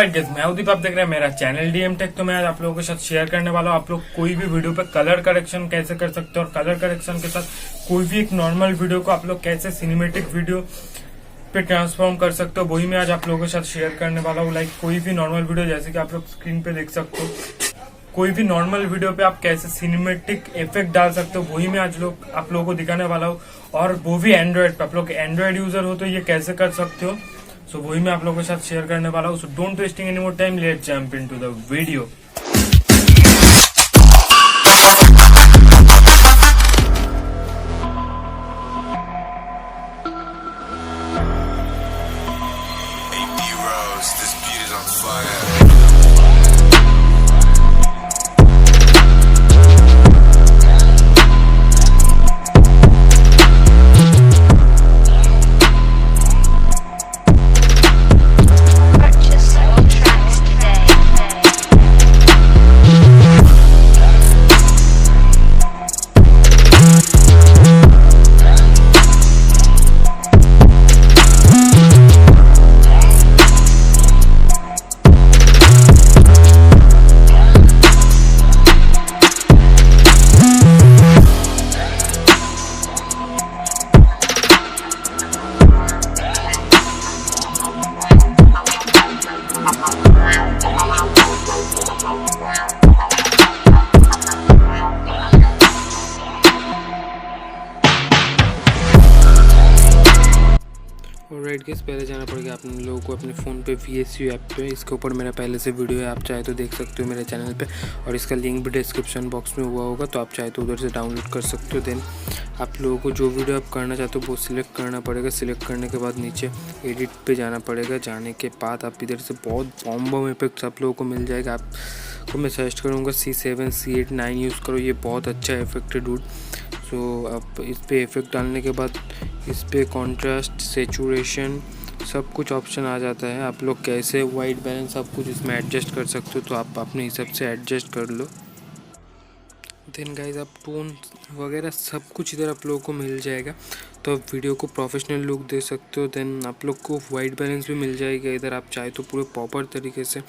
Alright guys, मैं उदीप, आप देख रहे हैं मेरा चैनल डीएम टेक। तो मैं आज आप लोगों के साथ शेयर करने वाला हूँ आप लोग कोई भी वीडियो पे कलर करेक्शन कैसे कर सकते हो, और कलर करेक्शन के साथ कोई भी एक नॉर्मल वीडियो को आप लोग कैसे सिनेमेटिक वीडियो पे ट्रांसफॉर्म कर सकते हो, वही मैं आज आप लोगों के साथ शेयर करने वाला हूँ। लाइक कोई भी नॉर्मल वीडियो, जैसे कि आप लोग स्क्रीन पे देख सकते हो, कोई भी नॉर्मल वीडियो पे आप कैसे सिनेमेटिक इफेक्ट डाल सकते हो, वही मैं आज आप लोगों को दिखाने वाला हूँ। और वो भी एंड्रॉइड पे। आप लोग एंड्रॉइड यूजर हो तो ये कैसे कर सकते हो, सो वही मैं आप लोगों के साथ शेयर करने वाला हूँ। So don't wasting any more time, let's jump into the video. Right guys, पहले जाना पड़ेगा आप लोगों को अपने फ़ोन पे VSU ऐप पे। इसके ऊपर मेरा पहले से वीडियो है, आप चाहे तो देख सकते हो मेरे चैनल पे, और इसका लिंक भी डिस्क्रिप्शन बॉक्स में हुआ होगा, तो आप चाहे तो उधर से डाउनलोड कर सकते हो। देन आप लोगों को जो वीडियो आप करना चाहते हो वो सिलेक्ट करना पड़ेगा। सिलेक्ट करने के बाद नीचे एडिट पे जाना पड़ेगा। जाने के बाद आप इधर से बहुत बॉम इफेक्ट्स आप लोगों को मिल जाएगा। आपको मैं सजेस्ट करूँगा C7, C8, 9 यूज़ करो, ये बहुत अच्छा इफेक्ट है डूड। सो आप इस पर इफेक्ट डालने के बाद इस पर कॉन्ट्रास्ट, सेचुरेशन, सब कुछ ऑप्शन आ जाता है। आप लोग कैसे वाइट बैलेंस सब कुछ इसमें एडजस्ट कर सकते हो, तो आप अपने हिसाब से एडजस्ट कर लो। देन गाइज आप टोन वगैरह सब कुछ इधर आप लोगों को मिल जाएगा, तो आप वीडियो को प्रोफेशनल लुक दे सकते हो। देन आप लोग को वाइट बैलेंस भी मिल जाएगा इधर। आप चाहे तो पूरे प्रॉपर तरीके से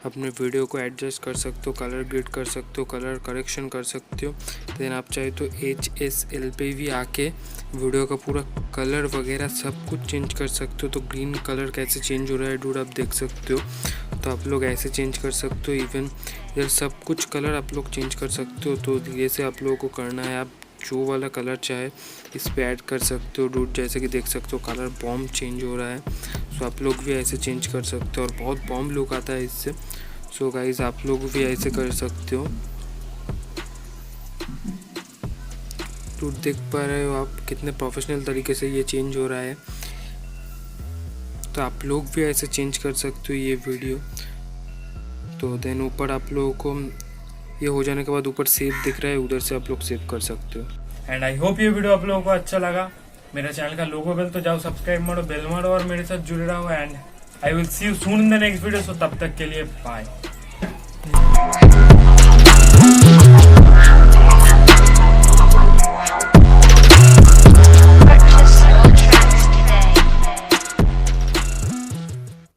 अपने वीडियो को एडजस्ट कर सकते हो, कलर ग्रेड कर सकते हो, कलर करेक्शन कर सकते हो। देन आप चाहे तो HSL पे भी आके वीडियो का पूरा कलर वगैरह सब कुछ चेंज कर सकते हो। तो ग्रीन कलर कैसे चेंज हो रहा है डूड आप देख सकते हो, तो आप लोग ऐसे चेंज कर सकते हो। इवन इधर सब कुछ कलर आप लोग चेंज कर सकते हो। तो ये से आप लोगों को करना है, आप जो वाला कलर चाहे इस पे ऐड कर सकते हो डूड। जैसे कि देख सकते हो कलर बॉम्ब चेंज हो रहा है, सो आप लोग भी ऐसे चेंज कर सकते हो, और बहुत बॉम्ब लुक आता है इससे। सो गाइज आप लोग भी ऐसे कर सकते हो। तो देख पा रहे हो आप कितने प्रोफेशनल तरीके से ये चेंज हो रहा है, तो आप लोग भी ऐसे चेंज कर सकते हो ये वीडियो। तो देन ऊपर आप लोगों को ये हो जाने के बाद ऊपर सेव दिख रहा है, उधर से आप लोग सेव कर सकते हो। एंड आई होप ये वीडियो आप लोगों को अच्छा लगा। मेरा चैनल का लोगो बेल तो जाओ सब्सक्राइब मारो, बेल मारो, और मेरे साथ जुड़े रहो। And I will see you soon in the next video. So तब तक के लिए बाय।